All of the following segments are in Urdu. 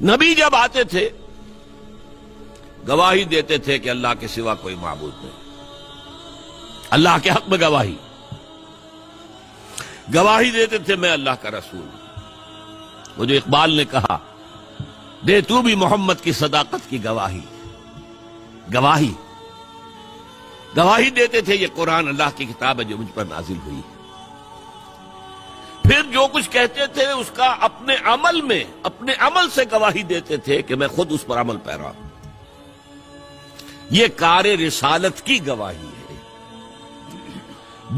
نبی جب آتے تھے گواہی دیتے تھے کہ اللہ کے سوا کوئی معبود نہیں، اللہ کے حق میں گواہی دیتے تھے میں اللہ کا رسول ہوں۔ وہ جو اقبال نے کہا دے تو بھی محمد کی صداقت کی گواہی دیتے تھے، یہ قرآن اللہ کی کتاب ہے جو مجھ پر نازل ہوئی۔ پھر جو کچھ کہتے تھے اس کا اپنے عمل سے گواہی دیتے تھے کہ میں خود اس پر عمل پیرا ہوں۔ یہ کار رسالت کی گواہی ہے۔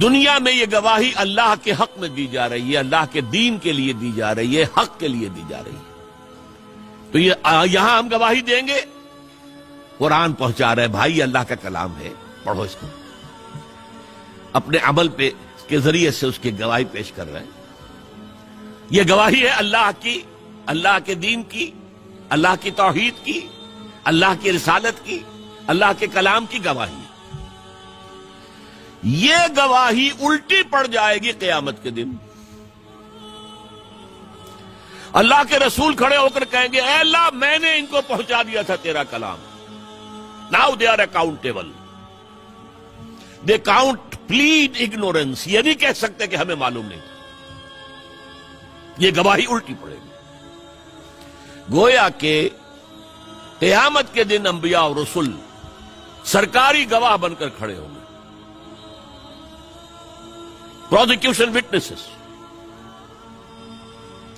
دنیا میں یہ گواہی اللہ کے حق میں دی جا رہی ہے، اللہ کے دین کے لیے دی جا رہی ہے، حق کے لیے دی جا رہی ہے۔ تو یہاں ہم گواہی دیں گے، قرآن پہنچا رہے بھائی اللہ کا کلام ہے، پڑھو اس کو، اپنے عمل کے ذریعے سے اس کی گواہی پیش کر رہے ہیں۔ یہ گواہی ہے اللہ کے دین کی، اللہ کی توحید کی، اللہ کی رسالت کی، اللہ کے کلام کی گواہی ہے۔ یہ گواہی الٹی پڑ جائے گی قیامت کے دن۔ اللہ کے رسول کھڑے ہو کر کہیں گے اے اللہ میں نے ان کو پہنچا دیا تھا تیرا کلام۔ Now they are accountable. They can't plead ignorance. یہ نہیں کہہ سکتے کہ ہمیں معلوم نہیں تھا۔ یہ گواہی الٹی پڑے گی۔ گویا کہ قیامت کے دن انبیاء اور رسل سرکاری گواہ بن کر کھڑے ہوں گے، پروزیکیوشن وٹنسز۔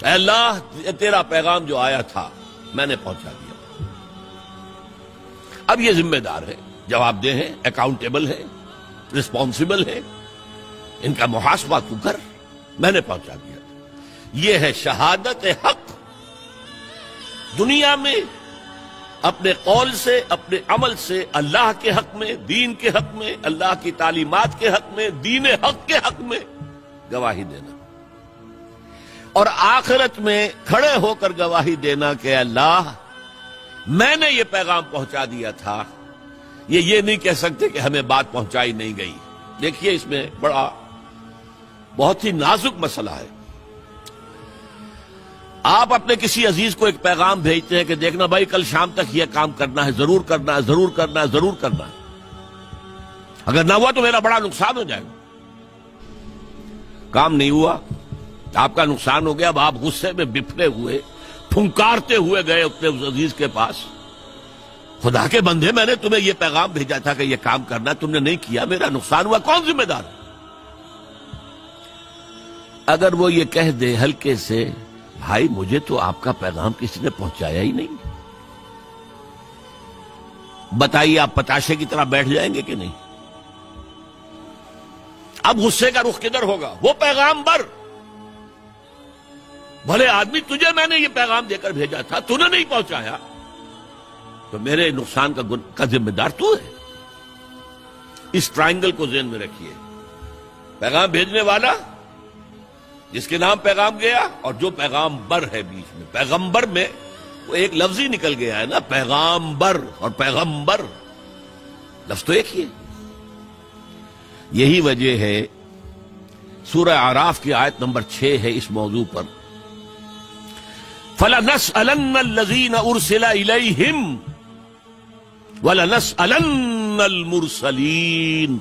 اے اللہ تیرا پیغام جو آیا تھا میں نے پہنچا دیا۔ اب یہ ذمہ دار ہے، جواب دہ ہے، اکاؤنٹیبل ہے، رسپانسبل ہے، ان کا محاسبہ تو کر، میں نے پہنچا دیا۔ یہ ہے شہادت حق۔ دنیا میں اپنے قول سے، اپنے عمل سے اللہ کے حق میں، دین کے حق میں، اللہ کی تعلیمات کے حق میں، دین حق کے حق میں گواہی دینا، اور آخرت میں کھڑے ہو کر گواہی دینا کہ اللہ میں نے یہ پیغام پہنچا دیا تھا۔ یہ نہیں کہہ سکتے کہ ہمیں بات پہنچائی نہیں گئی۔ دیکھیے اس میں بہت ہی نازک مسئلہ ہے۔ آپ اپنے کسی عزیز کو ایک پیغام بھیجتے ہیں کہ دیکھنا بھائی کل شام تک یہ کام کرنا ہے، ضرور کرنا ہے، ضرور کرنا ہے، ضرور کرنا ہے، اگر نہ ہوا تو میرا بڑا نقصان ہو جائے گا۔ کام نہیں ہوا، آپ کا نقصان ہو گیا، اب آپ غصے میں بفرے ہوئے پھنکارتے ہوئے گئے اپنے اس عزیز کے پاس، خدا کے بندے میں نے تمہیں یہ پیغام بھیجا تھا کہ یہ کام کرنا، تم نے نہیں کیا، میرا نقصان ہوا، کون ذمہ دار ہے؟ اگر وہ یہ کہہ دے ہلکے سے بھائی مجھے تو آپ کا پیغام کسی نے پہنچایا ہی نہیں، بتائیے آپ پتاشے کی طرح بیٹھ جائیں گے کہ نہیں؟ اب غصے کا رخ کدھر ہوگا؟ وہ پیغام بر بھلے آدمی تجھے میں نے یہ پیغام دے کر بھیجا تھا، تو نے نہیں پہنچایا، تو میرے نقصان کا ذمہ دار تو ہے۔ اس ٹرائنگل کو ذہن میں رکھیے، پیغام بھیجنے والا جس کے نام پیغام گیا، اور جو پیغام بر ہے بیچ میں، پیغمبر میں وہ ایک لفظ ہی نکل گیا ہے نا، پیغام بر اور پیغمبر لفظ تو ایک ہی ہے۔ یہی وجہ ہے سورہ اعراف کی آیت نمبر 6 ہے اس موضوع پر، فَلَنَسْأَلَنَّ الَّذِينَ أُرْسِلَ إِلَيْهِمْ وَلَنَسْأَلَنَّ الْمُرْسَلِينَ۔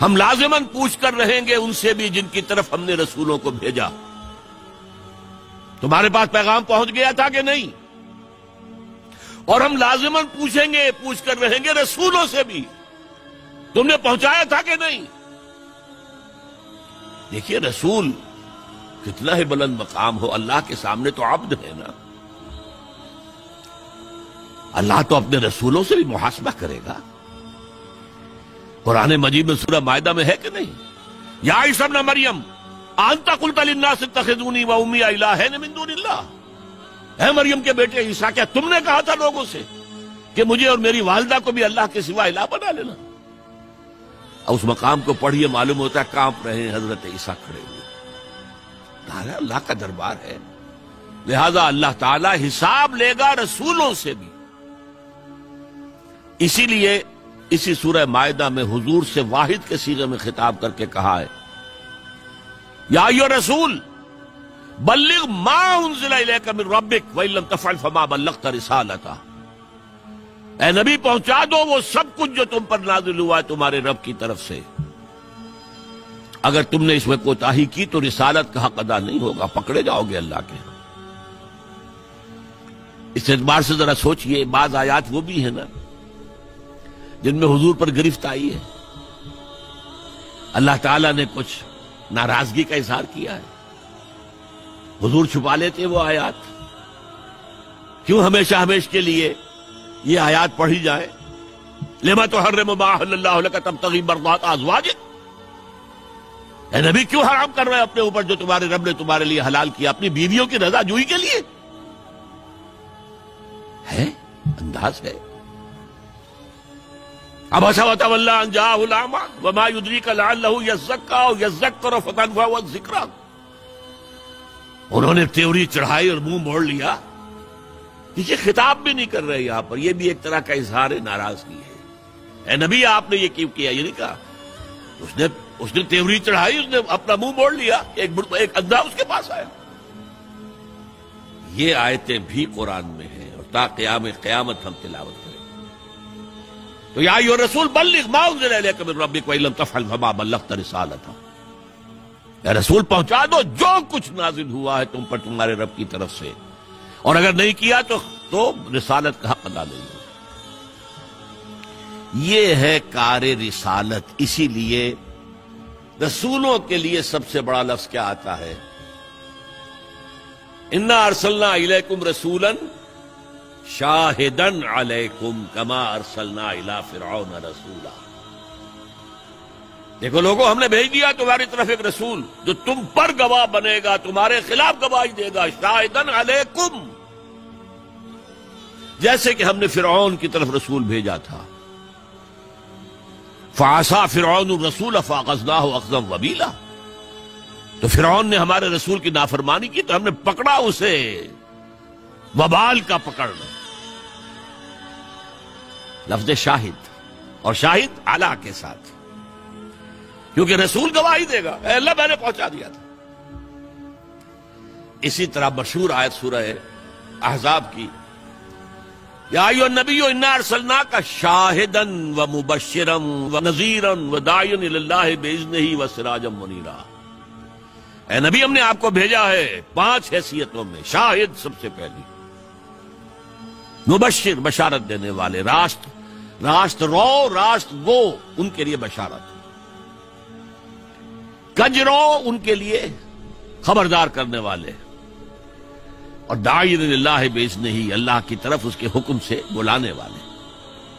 ہم لازماً پوچھ کر رہیں گے ان سے بھی جن کی طرف ہم نے رسولوں کو بھیجا، تمہارے پاس پیغام پہنچ گیا تھا کہ نہیں؟ اور ہم لازماً پوچھیں گے، پوچھ کر رہیں گے رسولوں سے بھی تم نے پہنچایا تھا کہ نہیں؟ دیکھیے رسول کتنا ہی بلند مقام ہو، اللہ کے سامنے تو عبد ہے نا، اللہ تو اپنے رسولوں سے بھی محاسبہ کرے گا۔ قرآن مجید میں سورہ مائدہ میں ہے کہ نہیں؟ یا عیسی ابن مریم انت قلت للناس اتخذونی وامی الہین من دون اللہ، اے مریم کے بیٹے عیسیٰ کیا تم نے کہا تھا لوگوں سے کہ مجھے اور میری والدہ کو بھی اللہ کے سوا الہ بنا لینا؟ اس مقام کو پڑھیے، معلوم ہوتا ہے کانپ رہے ہیں حضرت عیسیٰ کھڑے ہوئے۔ اللہ کا دربار ہے، لہذا اللہ تعالی حساب لے گا رسولوں سے بھی۔ اسی لیے اسی سورہ مائدہ میں حضور سے واحد کے صیغے میں خطاب کر کے کہا ہے یا ایھا الرسول بلغ ما انزل الیک من ربک وان لم تفعل فما بلغت رسالتہ، اے نبی پہنچا دو وہ سب کچھ جو تم پر نازل ہوا ہے تمہارے رب کی طرف سے، اگر تم نے اس میں کوتاہی کی تو رسالت کا حق ادا نہیں ہوگا، پکڑے جاؤ گے اللہ کے ہاں۔ اس اعتبار سے ذرا سوچئے، بعض آیات وہ بھی ہیں نا جن میں حضور پر گرفت آئی ہے، اللہ تعالیٰ نے کچھ ناراضگی کا اظہار کیا ہے، حضور چھپا لیتے وہ آیات، کیوں ہمیشہ ہمیش کے لیے یہ آیات پڑھی جائے؟ لما تحرم ما احل اللہ لک تبتغی مرضات ازواجک، اے نبی کیوں حرام کر رہے ہیں اپنے اوپر جو تمہارے رب نے تمہارے لیے حلال کیا، اپنی بیویوں کی رضا جوئی کے لیے؟ ہے انداز ہے۔ عبس وتولی ان جاءہ الاعمی وما یدریک لعلہ یزکی او یذکر فتنفعہ الذکریٰ، انہوں نے تیوری چڑھائی اور منہ موڑ لیا۔ یہ خطاب بھی نہیں کر رہے یہاں پر، یہ بھی ایک طرح کا اظہار ناراضگی ہے۔ اے نبی آپ نے یہ کیوں کیا؟ یہ نہیں کہا، اس نے تیوری چڑھائی، اس نے اپنا منہ موڑ لیا، ایک اندھا اس کے پاس آیا۔ یہ آیتیں بھی قرآن میں ہیں اور تا قیامت ہم تلاوت کریں۔ تو یا ایھا الرسول بلغ ما انزل الیک من ربک وان لم تفعل فما بلغت رسالتہ، اے رسول پہنچا دو جو کچھ نازل ہوا ہے تم پر تمہارے رب کی طرف سے، اور اگر نہیں کیا تو رسالت کا حق ادا نہیں ہوگا۔ یہ ہے کار رسالت۔ اسی لیے رسولوں کے لیے سب سے بڑا لفظ کیا آتا ہے؟ انا ارسلنا الیکم رسولا شاہدا علیکم کما ارسلنا الی فرعون رسولا۔ دیکھو لوگوں، ہم نے بھیج دیا تمہاری طرف ایک رسول جو تم پر گواہ بنے گا، تمہارے خلاف گواہی دے گا، شاہدا علیکم، جیسے کہ ہم نے فرعون کی طرف رسول بھیجا تھا۔ فعصى فرعون الرسول فاخذناه اخذا وبیلا، تو فرعون نے ہمارے رسول کی نافرمانی کی تو ہم نے پکڑا اسے وبال کا پکڑنا۔ لفظ شاہد، اور شاہد اعلیٰ کے ساتھ، کیونکہ رسول گواہی دے گا، اے اللہ میں نے پہنچا دیا تھا۔ اسی طرح مشہور آیت سورہ احزاب کی، یا ایھا النبی انا ارسلناک شاہدا ومبشرا ونذیرا وداعیا الی اللہ باذنہ وسراجا منیرا، اے نبی ہم نے آپ کو بھیجا ہے 5 حیثیتوں میں، شاہد سب سے پہلی، مبشر بشارت دینے والے، راست رو راست گو ان کے لیے بشارت، کجرو ان کے لیے خبردار کرنے والے، اور داعی اللہ باذنہ، اللہ کی طرف اس کے حکم سے بلانے والے،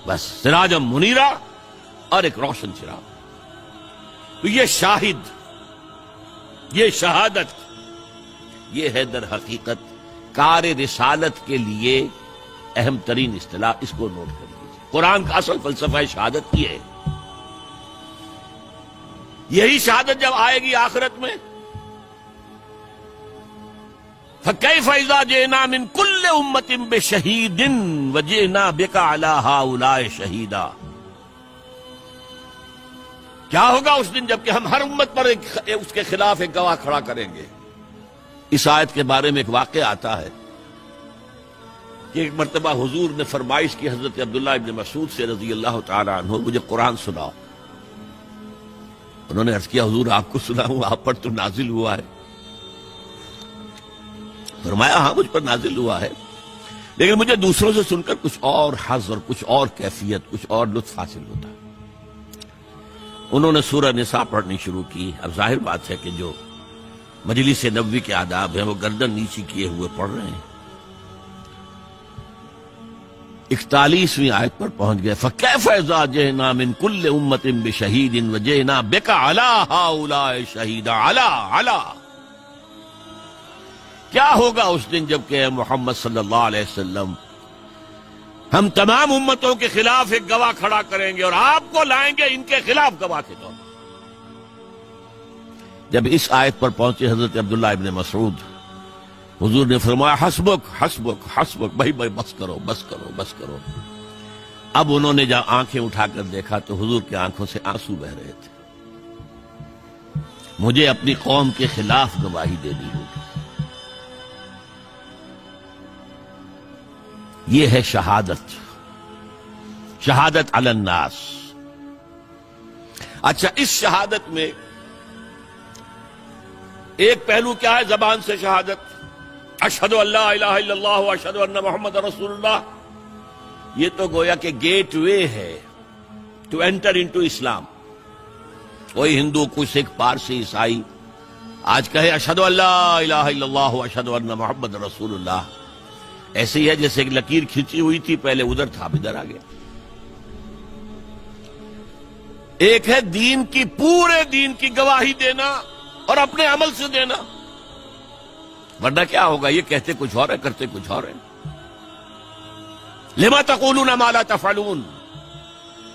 بس سراجا منیرا، اور ایک روشن چراغ۔ تو یہ شاہد، یہ شہادت، یہ ہے در حقیقت کار رسالت کے لیے اہم ترین اصطلاح، اس کو نوٹ کر لیجیے۔ قرآن کا اصل فلسفہ شہادت یہ ہے۔ یہی شہادت جب آئے گی آخرت میں، فَكَيْفَ إِذَا جِئْنَا مِن كُلِّ أُمَّةٍ بِشَهِيدٍ وَجِئْنَا بِكَ عَلَىٰ هَٰؤُلَاءِ شَهِيدًا، کیا ہوگا اس دن جب کہ ہم ہر امت پر اس کے خلاف ایک گواہ کھڑا کریں گے۔ اس آیت کے بارے میں ایک واقعہ آتا ہے کہ ایک مرتبہ حضور نے فرمائش کی حضرت عبداللہ ابن مسعود سے رضی اللہ تعالی عنہ، مجھے قرآن سناؤ۔ انہوں نے عرض کیا حضور آپ کو سناؤں، آپ پر تو نازل ہوا ہے۔ فرمایا ہاں مجھ پر نازل ہوا ہے، لیکن مجھے دوسروں سے سن کر کچھ اور حظ اور کچھ اور کیفیت، کچھ اور لطف حاصل ہوتا ہے۔ انہوں نے سورہ نساء پڑھنی شروع کی۔ اب ظاہر بات ہے کہ جو مجلس نبوی کے آداب ہیں وہ گردن نیچی کیے ہوئے پڑھ رہے ہیں۔ 41ویں آیت پر پہنچ گئے، فَكَيْفَ إِذَا جِئْنَا مِن كُلِّ أُمَّةٍ بِشَهِيدٍ وَجِئْنَا بِكَ عَلَىٰ هَٰؤُلَاءِ شَهِيدًا، عَلَىٰ کیا ہوگا اس دن جب کہ محمد صلی اللہ علیہ وسلم ہم تمام امتوں کے خلاف ایک گواہ کھڑا کریں گے اور آپ کو لائیں گے ان کے خلاف گواہ کے طور پر۔ جب اس آیت پر پہنچے حضرت عبداللہ ابن مسعود، حضور نے فرمایا حسبک حسبک حسبک، بھائی بس کرو بس کرو بس کرو۔ اب انہوں نے جب آنکھیں اٹھا کر دیکھا تو حضور کی آنکھوں سے آنسو بہ رہے تھے۔ مجھے اپنی قوم کے خلاف گواہی دینی ہوگی، یہ ہے شہادت، شہادت علی الناس۔ اچھا، اس شہادت میں ایک پہلو کیا ہے؟ زبان سے شہادت، اشہد ان لا الہ الا اللہ واشہد ان محمد رسول اللہ۔ یہ تو گویا کہ گیٹ وے ہے ٹو انٹر انٹو اسلام۔ کوئی ہندو، کوئی سکھ، پارسی، عیسائی آج کہے اشہد ان لا الہ الا اللہ واشہد ان محمد رسول اللہ، ایسے ہی ہے جیسے ایک لکیر کھینچی ہوئی تھی، پہلے ادھر تھا اب ادھر آ گیا۔ ایک ہے دین کی، پورے دین کی گواہی دینا اور اپنے عمل سے دینا، ورنہ کیا ہوگا؟ یہ کہتے کچھ اور ہے، کرتے کچھ اور ہے۔ لما تقولون ما لا تفعلون،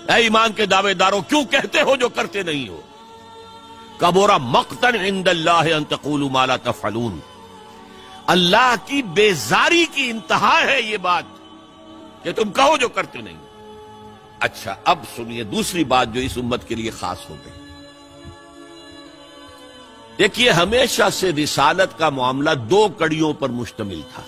اے ایمان کے دعوے داروں، کیوں کہتے ہو جو کرتے نہیں ہو؟ کبر مقتا عند اللہ ان تقولوا ما لا تفعلون، اللہ کی بیزاری کی انتہا ہے یہ بات کہ تم کہو جو کرتے نہیں۔ اچھا، اب سنیے دوسری بات جو اس امت کے لیے خاص ہو گئی۔ دیکھیے، ہمیشہ سے رسالت کا معاملہ دو کڑیوں پر مشتمل تھا۔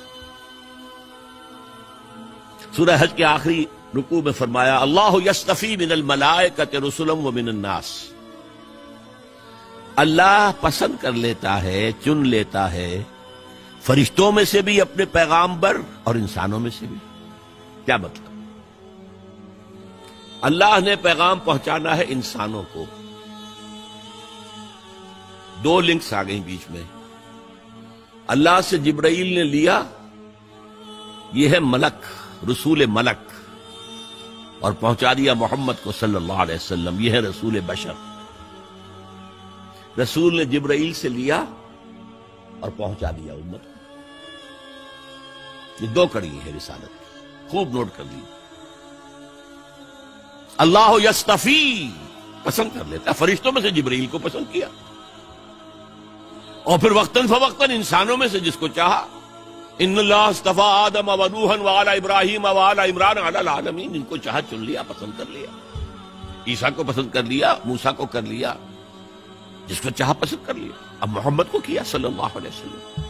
سورہ حج کے آخری رکوع میں فرمایا اللہ یصطفی من الملائکۃ رسلا ومن الناس، اللہ پسند کر لیتا ہے، چن لیتا ہے فرشتوں میں سے بھی اپنے پیغامبر اور انسانوں میں سے بھی۔ کیا مطلب؟ اللہ نے پیغام پہنچانا ہے انسانوں کو، دو لنکس آ گئیں بیچ میں۔ اللہ سے جبرائیل نے لیا، یہ ہے ملک، رسول ملک، اور پہنچا دیا محمد کو صلی اللہ علیہ وسلم، یہ ہے رسول بشر۔ رسول نے جبرائیل سے لیا اور پہنچا دیا امت کو۔ یہ دو کڑی ہے رسالت کی، خوب نوٹ کر لیجیے۔ اللہ یصطفی، پسند کر لیتا، فرشتوں میں سے جبرائیل کو پسند کیا، اور پھر وقتاً فوقتاً انسانوں میں سے جس کو چاہا۔ ان اللہ اصطفیٰ آدم و نوحا وآل ابراہیم وآل عمران علی العالمین، ان کو چاہا چن لیا، پسند کر لیا۔ عیسیٰ کو پسند کر لیا، موسیٰ کو کر لیا، جس کو چاہا پسند کر لیا۔ اب محمد کو کیا صلی اللہ علیہ وسلم۔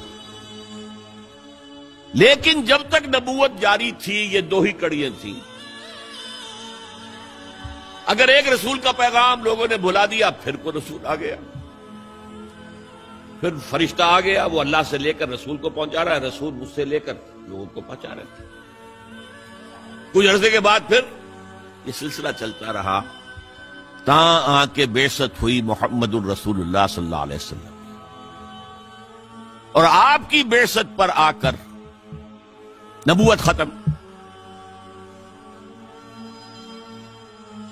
لیکن جب تک نبوت جاری تھی یہ دو ہی کڑیاں تھیں۔ اگر ایک رسول کا پیغام لوگوں نے بھلا دیا، پھر کوئی رسول آ گیا، پھر فرشتہ آ گیا، وہ اللہ سے لے کر رسول کو پہنچا رہا ہے، رسول مجھ سے لے کر لوگوں کو پہنچا رہے ہیں۔ کچھ عرصے کے بعد پھر یہ سلسلہ چلتا رہا تاں آ کے بعثت ہوئی محمد الرسول اللہ صلی اللہ علیہ وسلم، اور آپ کی بعثت پر آ کر نبوت ختم۔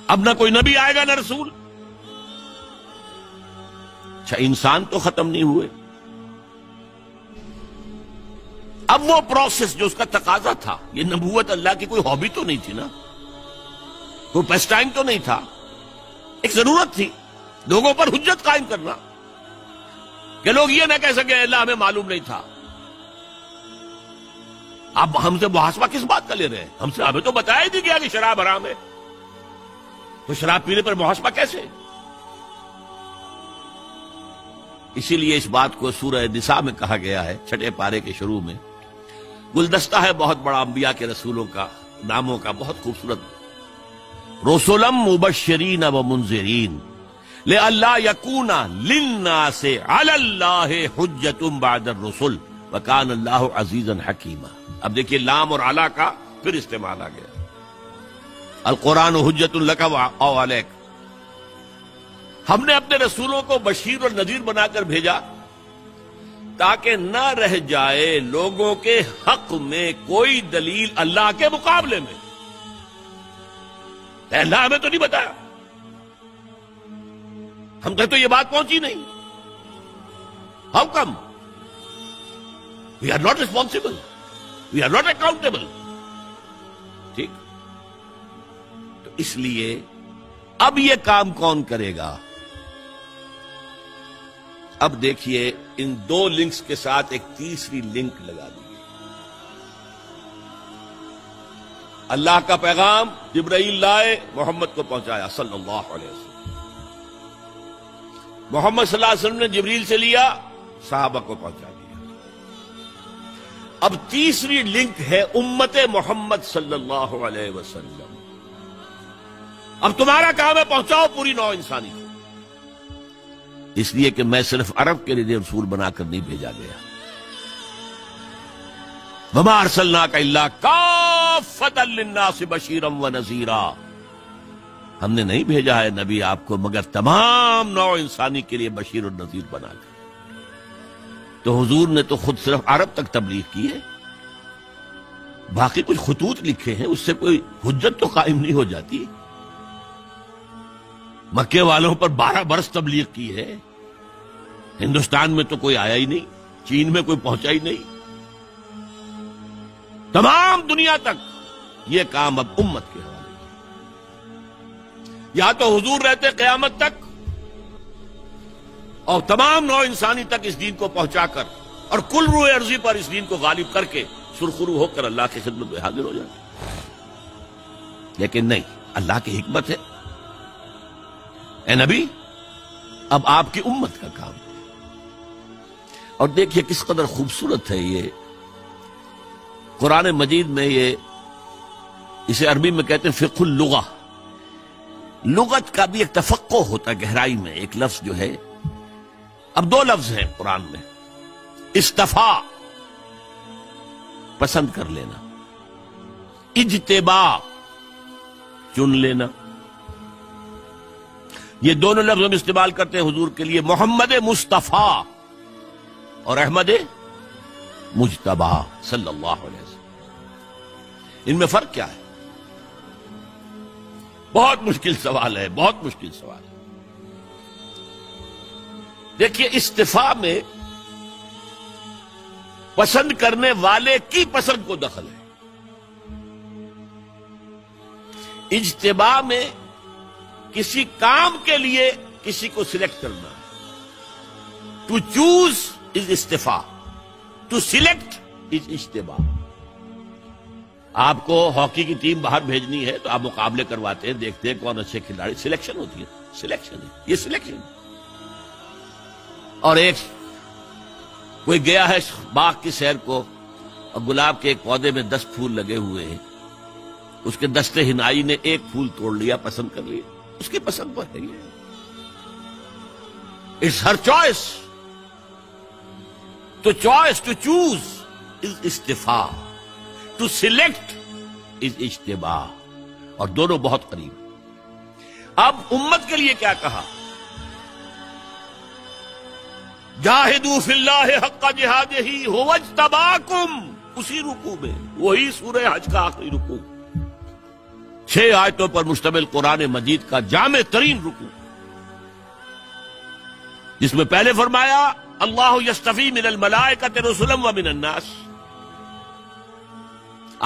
اب نہ کوئی نبی آئے گا نہ رسول۔ اچھا، انسان تو ختم نہیں ہوئے، اب وہ پروسیس جو اس کا تقاضا تھا، یہ نبوت اللہ کی کوئی ہابی تو نہیں تھی نا، کوئی پیس ٹائم تو نہیں تھا، ایک ضرورت تھی لوگوں پر حجت قائم کرنا کہ لوگ یہ نہ کہہ سکے اللہ ہمیں معلوم نہیں تھا۔ اب ہم سے محاسبہ کس بات کا لے رہے ہیں؟ ہم سے ہمیں تو بتایا ہی نہیں گیا کہ شراب حرام ہے، تو شراب پینے پر محاسبہ کیسے؟ اسی لیے اس بات کو سورہ نساء میں کہا گیا ہے، 6 پارے کے شروع میں۔ گلدستہ ہے بہت بڑا انبیاء کے رسولوں کا، ناموں کا، بہت خوبصورت۔ رسلا مبشرین و منذرین لئلا یکون للناس علی اللہ حجۃ بعد الرسل وکان اللہ عزیزا حکیما۔ اب دیکھیے لام اور علی کا پھر استعمال آ گیا۔ القرآن حجۃ لک او علیک، ہم نے اپنے رسولوں کو بشیر اور نذیر بنا کر بھیجا تاکہ نہ رہ جائے لوگوں کے حق میں کوئی دلیل اللہ کے مقابلے میں۔ اللہ ہمیں تو نہیں بتایا، ہم تک تو یہ بات پہنچی نہیں، how come? We are not responsible, we are not accountable. ٹھیک، تو اس لیے اب یہ کام کون کرے گا؟ اب دیکھیے ان 2 لنکس کے ساتھ ایک تیسری لنک لگا دی۔ اللہ کا پیغام جبرائیل لائے، محمد کو پہنچایا صلی اللہ علیہ وسلم۔ محمد صلی اللہ علیہ وسلم نے جبریل سے لیا، صحابہ کو پہنچا دیا۔ اب تیسری لنک ہے امت محمد صلی اللہ علیہ وسلم. اب تمہارا کام ہے پہنچاؤ پوری نوع انسانی کو. اس لیے کہ میں صرف عرب کے لیے رسول بنا کر نہیں بھیجا گیا. وما ارسلناک الا کافۃ للناس بشیرا ونذیرا. ہم نے نہیں بھیجا ہے نبی آپ کو مگر تمام نوع انسانی کے لیے بشیر اور نذیر بنا کر. تو حضور نے تو خود صرف عرب تک تبلیغ کی ہے. باقی کچھ خطوط لکھے ہیں، اس سے کوئی حجت تو قائم نہیں ہو جاتی. مکے والوں پر 12 برس تبلیغ کی ہے. ہندوستان میں تو کوئی آیا ہی نہیں، چین میں کوئی پہنچا ہی نہیں. تمام دنیا تک یہ کام اب امت کے حوالے ہے. یا تو حضور رہتے قیامت تک اور تمام نوع انسانی تک اس دین کو پہنچا کر اور کل روئے ارضی پر اس دین کو غالب کر کے سرخرو ہو کر اللہ کی خدمت میں حاضر ہو جاتے. لیکن نہیں، اللہ کی حکمت ہے. اے نبی اب آپ کی امت کا کام. اور دیکھیے کس قدر خوبصورت ہے یہ قرآن مجید میں. یہ اسے عربی میں کہتے ہیں فقہ اللغہ. لغت کا بھی ایک تفقہ ہوتا ہے گہرائی میں. ایک لفظ جو ہے، اب 2 لفظ ہیں قرآن میں. استفا پسند کر لینا، اجتبا چن لینا. یہ دونوں لفظ ہم استعمال کرتے ہیں حضور کے لیے. محمد مصطفیٰ اور احمد مجتبی صلی اللہ علیہ وسلم. ان میں فرق کیا ہے؟ بہت مشکل سوال ہے، بہت مشکل سوال ہے. دیکھیے استفاء میں پسند کرنے والے کی پسند کو دخل ہے. اجتباء میں کسی کام کے لیے کسی کو سلیکٹ کرنا. ٹو چوز از استفاء، ٹو سلیکٹ از اجتباء. آپ کو ہاکی کی ٹیم باہر بھیجنی ہے تو آپ مقابلے کرواتے ہیں، دیکھتے ہیں کون اچھے کھلاڑی. سلیکشن ہوتی ہے، سلیکشن ہے یہ سلیکشن. اور ایک کوئی گیا ہے باغ کی سیر کو اور گلاب کے ایک پودے میں 10 پھول لگے ہوئے ہیں. اس کے دستے ہنائی نے ایک پھول توڑ لیا، پسند کر لیا. اس کی پسند پر ہے یہ. It's her choice. تو چوائس ٹو چوز از استفاء، ٹو سلیکٹ از اجتباء. اور دونوں بہت قریب. اب امت کے لیے کیا کہا؟ جاہدوا فی اللہ حق جہادہ ھو اجتباکم. اسی رکوع میں، وہی سورہ حج کا آخری رکوع، 6 آیتوں پر مشتمل قرآن مجید کا جامع ترین رکوع، جس میں پہلے فرمایا اللہ یصطفی من الملائکۃ رسلا ومن الناس.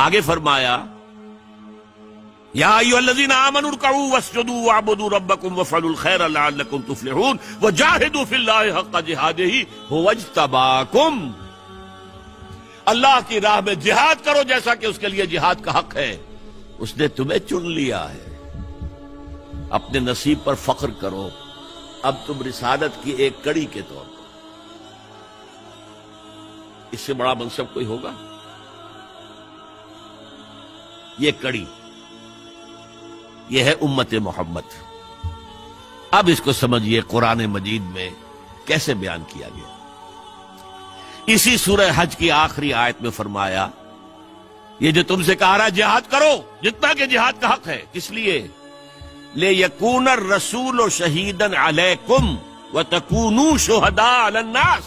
آگے فرمایا یا ایھا الذین آمنوا ارکعوا واسجدوا واعبدوا ربکم وافعلوا الخیر لعلکم تفلحون وجاہدوا فی اللہ حق جہادہ ھو اجتباکم. اللہ کی راہ میں جہاد کرو جیسا کہ اس کے لیے جہاد کا حق ہے. اس نے تمہیں چن لیا ہے. اپنے نصیب پر فخر کرو. اب تم رسالت کی ایک کڑی کے طور پر. اس سے بڑا منصب کوئی ہوگا؟ یہ کڑی، یہ ہے امت محمد. اب اس کو سمجھیے قرآن مجید میں کیسے بیان کیا گیا. اسی سورہ حج کی آخری آیت میں فرمایا یہ جو تم سے کہا رہا ہے جہاد کرو جتنا کہ جہاد کا حق ہے. کس لیے؟ لِيَكُونَ الرَّسُولُ شَهِيدًا عَلَيْكُمْ وَتَكُونُوا شُهَدَاءَ عَلَى النَّاسِ.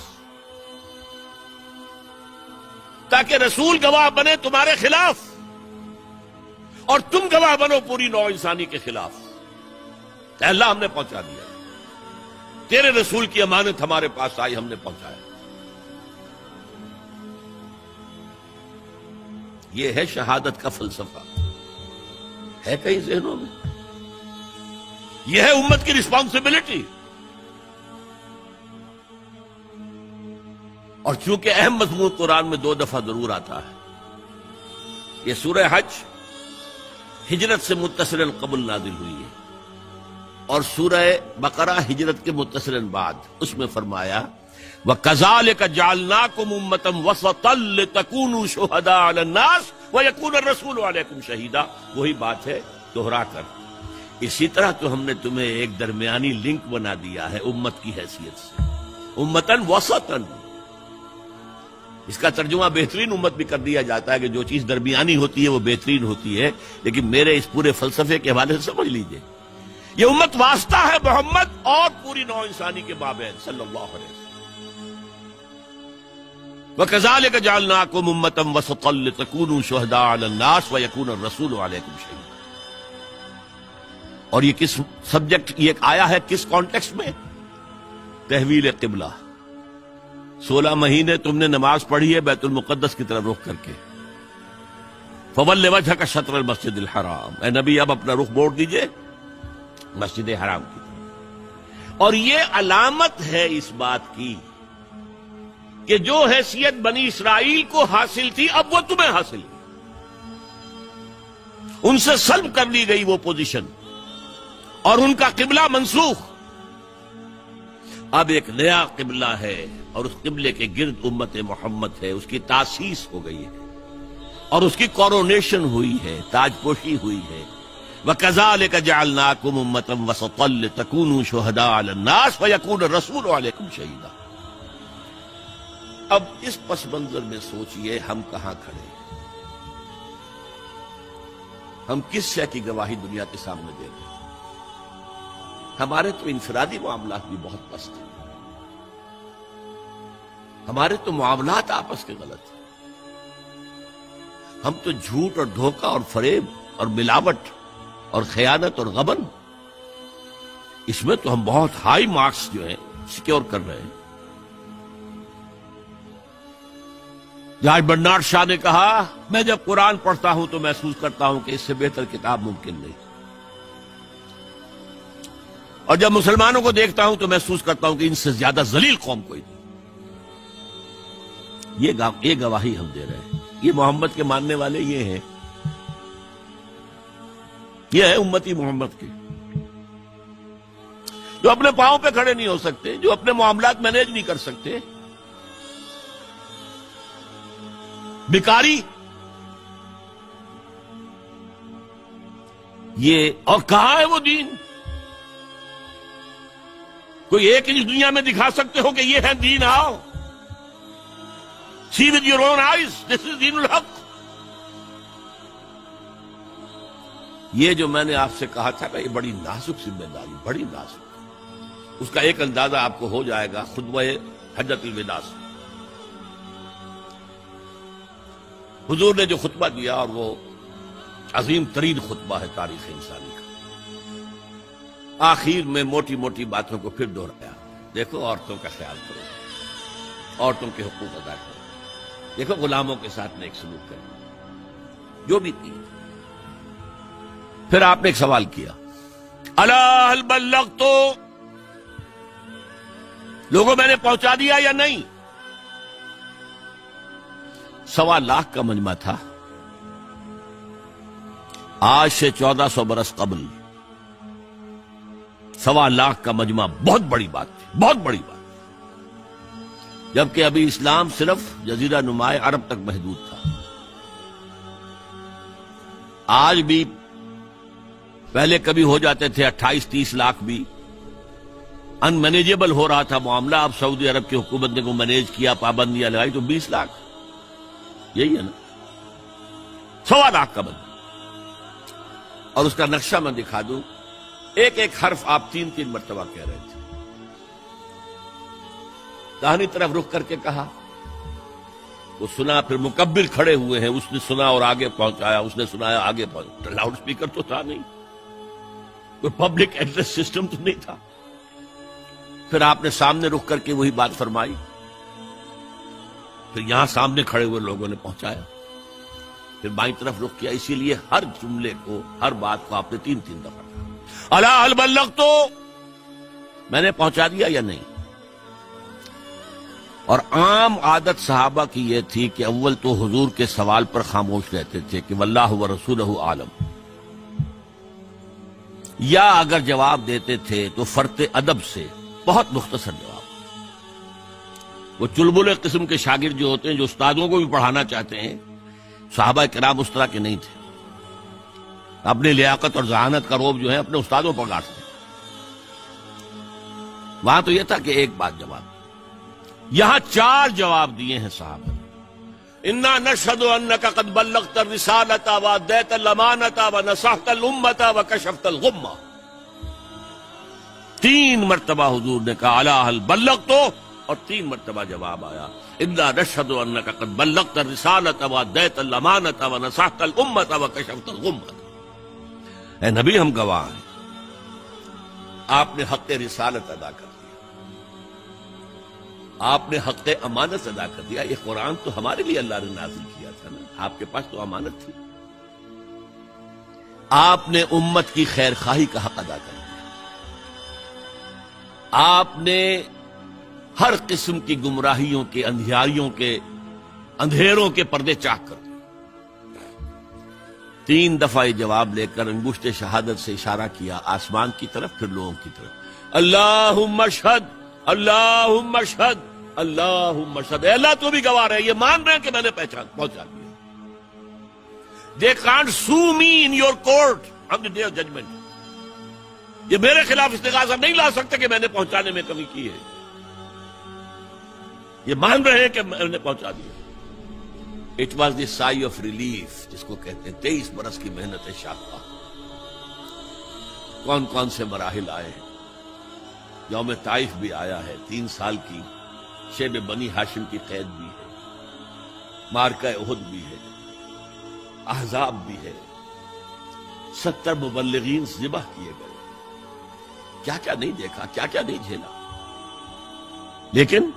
تاکہ رسول گواہ بنے تمہارے خلاف اور تم گواہ بنو پوری نوع انسانی کے خلاف. کہ اللہ ہم نے پہنچا دیا، تیرے رسول کی امانت ہمارے پاس آئی، ہم نے پہنچایا. یہ ہے شہادت کا فلسفہ. ہے کئی ذہنوں میں. یہ ہے امت کی رسپانسبلٹی. اور چونکہ اہم مضمون قرآن میں 2 دفعہ ضرور آتا ہے. یہ سورہ حج ہجرت سے متصلاً قبل نازل ہوئی ہے اور سورہ بقرہ ہجرت کے متصلاً بعد. اس میں فرمایا وَكَذَلِكَ جَعَلْنَاكُمْ أُمَّةً وَسَطًا لِتَكُونُوا شُهَدَاءَ عَلَى النَّاسِ وَيَكُونَ الرَّسُولُ عَلَيْكُمْ شَهِيدًا. وہی بات ہے دوہرا کر. اسی طرح تو ہم نے تمہیں ایک درمیانی لنک بنا دیا ہے امت کی حیثیت سے. امتاً وسطاً، اس کا ترجمہ بہترین امت بھی کر دیا جاتا ہے کہ جو چیز درمیانی ہوتی ہے وہ بہترین ہوتی ہے، لیکن میرے اس پورے فلسفے کے حوالے سے سمجھ لیجئے یہ امت واسطہ ہے محمد اور پوری نوع انسانی کے مابین صلی اللہ علیہ وسلم. وَكَذَلِكَ جَعَلْنَاكُمْ أُمَّةً وَسَطًا لِتَكُونُوا شُهَدَاءَ عَلَى النَّاسِ وَيَكُونَ الرَّسُولُ عَلَيْكُمْ شَهِيدًا. اور یہ کس سبجیکٹ، یہ آیا ہے کس کانٹیکسٹ میں؟ تحویل قبلہ. 16 مہینے تم نے نماز پڑھی ہے بیت المقدس کی طرف رخ کر کے. فَوَلِّ وَجْهَكَ شَطْرَ الْمَسْجِدِ الْحَرَامِ. اے نبی اب اپنا رخ موڑ دیجئے مسجد حرام کی طرف. اور یہ علامت ہے اس بات کی کہ جو حیثیت بنی اسرائیل کو حاصل تھی اب وہ تمہیں حاصل ہے. ان سے سلب کر لی گئی وہ پوزیشن اور ان کا قبلہ منسوخ. اب ایک نیا قبلہ ہے اور اس قبلے کے گرد امت محمد ہے، اس کی تاسیس ہو گئی ہے اور اس کی کورونیشن ہوئی ہے، تاج پوشی ہوئی ہے. وَكَذَلِكَ جَعَلْنَاكُمْ أُمَّةً وَسَطًا لِتَكُونُوا شُهَدَاءَ عَلَى النَّاسِ وَيَكُونَ الرَّسُولُ عَلَيْكُمْ شَهِيدًا. اب اس پس منظر میں سوچئے ہم کہاں کھڑے ہیں، ہم کس شے کی گواہی دنیا کے سامنے دے رہے ہیں. ہمارے تو انفرادی معاملات بھی بہت پست ہیں، ہمارے تو معاملات آپس کے غلط ہیں. ہم تو جھوٹ اور دھوکہ اور فریب اور ملاوٹ اور خیانت اور غبن، اس میں تو ہم بہت ہائی مارکس جو ہیں سیکیور کر رہے ہیں. جاج برنارڈ شاہ نے کہا میں جب قرآن پڑھتا ہوں تو محسوس کرتا ہوں کہ اس سے بہتر کتاب ممکن نہیں، اور جب مسلمانوں کو دیکھتا ہوں تو محسوس کرتا ہوں کہ ان سے زیادہ ذلیل قوم کوئی نہیں. یہ گواہی ہم دے رہے ہیں. یہ محمد کے ماننے والے یہ ہیں، یہ ہے امتی محمد کی، جو اپنے پاؤں پہ کھڑے نہیں ہو سکتے، جو اپنے معاملات مینیج نہیں کر سکتے، بیکاری. یہ اور کہاں ہے وہ دین؟ کوئی ایک اس دنیا میں دکھا سکتے ہو کہ یہ ہے دین؟ آؤ see with your own eyes, this is دین الحق. یہ جو میں نے آپ سے کہا تھا کہ یہ بڑی نازک ذمہ داری، بڑی نازک، اس کا ایک اندازہ آپ کو ہو جائے گا خطبہ حجۃ الوداع سے. حضور نے جو خطبہ دیا، اور وہ عظیم ترین خطبہ ہے تاریخ انسانی کا. آخر میں موٹی موٹی باتوں کو پھر دہرایا. دیکھو عورتوں کا خیال کرو، عورتوں کے حقوق ادا کرو، دیکھو غلاموں کے ساتھ نیک سلوک کرو، جو بھی کی. پھر آپ نے ایک سوال کیا، الا هل بلغت، لوگوں میں نے پہنچا دیا یا نہیں؟ 1.25 لاکھ کا مجمع تھا. آج سے 1400 برس قبل 1.25 لاکھ کا مجمع بہت بڑی بات تھی، بہت بڑی بات، جبکہ ابھی اسلام صرف جزیرہ نمائے عرب تک محدود تھا. آج بھی پہلے کبھی ہو جاتے تھے 28-30 لاکھ بھی، ان مینیجیبل ہو رہا تھا معاملہ. اب سعودی عرب کی حکومت نے کو مینیج کیا، پابندیاں لگائی تو 20 لاکھ. یہی ہے نا 1.25 لاکھ کا بندہ. اور اس کا نقشہ میں دکھا دوں، ایک ایک حرف آپ 3 مرتبہ کہہ رہے تھے. داہنی طرف رخ کر کے کہا، وہ سنا، پھر مکبر کھڑے ہوئے ہیں، اس نے سنا اور آگے پہنچایا، اس نے سنایا آگے پہنچایا. لاؤڈ سپیکر تو تھا نہیں، کوئی پبلک ایڈریس سسٹم تو نہیں تھا. پھر آپ نے سامنے رخ کر کے وہی بات فرمائی، پھر یہاں سامنے کھڑے ہوئے لوگوں نے پہنچایا. پھر بائیں طرف رخ کیا. اسی لیے ہر جملے کو، ہر بات کو آپ نے 3 دفعہ کہا، الا هل بلغت، میں نے پہنچا دیا یا نہیں؟ اور عام عادت صحابہ کی یہ تھی کہ اول تو حضور کے سوال پر خاموش رہتے تھے کہ واللہ ورسولہ عالم، یا اگر جواب دیتے تھے تو فرط ادب سے بہت مختصر جواب. وہ چلبلے قسم کے شاگرد جو ہوتے ہیں، جو استادوں کو بھی پڑھانا چاہتے ہیں، صحابہ کرام اس طرح کے نہیں تھے. اپنی لیاقت اور ذہانت کا روب جو ہے اپنے استادوں پر گاڑتے ہیں. وہاں تو یہ تھا کہ ایک بات جواب، یہاں 4 جواب دیے ہیں صحابہ. انا نشهد انك قد بلغت الرسالة واديت الامانة ونصحت الامة وكشفت الغمة. 3 مرتبہ حضور نے کہا الا هل بلغت، اور 3 مرتبہ جواب آیا انا نشهد انك قد بلغت الرسالة واديت الامانة ونصحت الامة وكشفت الغمة. اے نبی ہم گواہ ہیں، آپ نے حق رسالت ادا کر دیا، آپ نے حق امانت ادا کر دیا. یہ قرآن تو ہمارے لیے اللہ نے نازل کیا تھا نا، آپ کے پاس تو امانت تھی. آپ نے امت کی خیر خواہی کا حق ادا کر دیا، آپ نے ہر قسم کی گمراہیوں کے، اندھیاریوں کے، اندھیروں کے پردے چاک کر دیے. 3 دفعہ یہ جواب لے کر انگشت شہادت سے اشارہ کیا آسمان کی طرف، پھر لوگوں کی طرف. اللہم اشہد، اللہم اشہد، اللہم اشہد. اے اللہ تو بھی گواہ ہے، یہ مان رہے ہیں کہ میں نے پہنچا دیا. They can't sue me in your court on the day of judgment. یہ میرے خلاف استغاثہ نہیں لا سکتے کہ میں نے پہنچانے میں کمی کی ہے. یہ مان رہے ہیں کہ میں نے پہنچا دیا. It was the sigh of relief جس کو کہتے ہیں 23 برس کی محنت شاقہ. کون کون سے مراحل آئے ہیں. یوم طائف بھی آیا ہے، 3 سال کی شیب بنی ہاشم کی قید بھی ہے، معرکہ احد بھی ہے، احزاب بھی ہے، 70 مبلغین ذبح کیے گئے. کیا کیا نہیں دیکھا، کیا کیا نہیں جھیلا. لیکن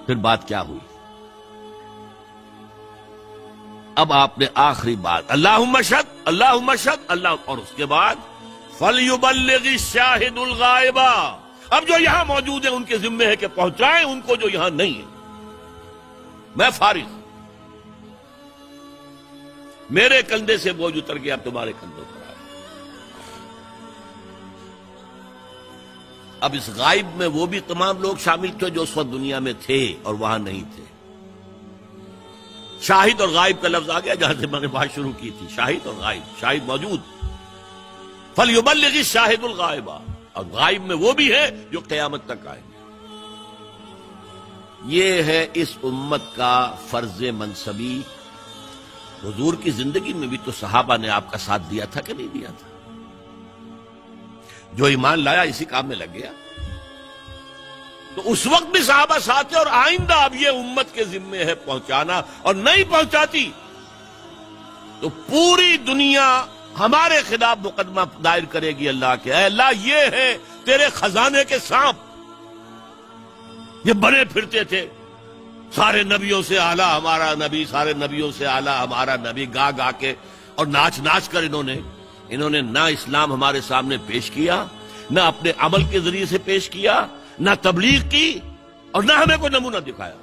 پھر بات کیا ہوئی؟ اب آپ نے آخری بات اللہم اشہد، اللہم اشہد، اللہ، اور اس کے بعد فَلْيُبَلِّغِ الشَّاهِدُ الْغَائِبَ. اب جو یہاں موجود ہیں ان کے ذمے ہے کہ پہنچائیں ان کو جو یہاں نہیں ہے. میں فارغ، میرے کندھے سے بوجھ اتر گیا، اب تمہارے کندھوں پر آئے. اب اس غائب میں وہ بھی تمام لوگ شامل تھے جو اس وقت دنیا میں تھے اور وہاں نہیں تھے. شاہد اور غائب کا لفظ آ گیا جہاں سے میں نے بات شروع کی تھی. شاہد اور غائب، شاہد موجود، فَلْيُبَلِّغِ الشَّاهِدُ الْغَائِبَ، اور غائب میں وہ بھی ہے جو قیامت تک آئیں گے. یہ ہے اس امت کا فرض منصبی. حضور کی زندگی میں بھی تو صحابہ نے آپ کا ساتھ دیا تھا کہ نہیں دیا تھا؟ جو ایمان لایا اسی کام میں لگ گیا. تو اس وقت بھی صحابہ ساتھ تھے، اور آئندہ اب یہ امت کے ذمے ہے پہنچانا، اور نہیں پہنچاتی تو پوری دنیا ہمارے خلاف مقدمہ دائر کرے گی اللہ کے. اے اللہ یہ ہے تیرے خزانے کے سانپ، یہ بنے پھرتے تھے، سارے نبیوں سے اعلیٰ ہمارا نبی، سارے نبیوں سے اعلیٰ ہمارا نبی، گا گا کے اور ناچ ناچ کر انہوں نے نہ اسلام ہمارے سامنے پیش کیا، نہ اپنے عمل کے ذریعے سے پیش کیا، نہ تبلیغ کی، اور نہ ہمیں کوئی نمونہ دکھایا.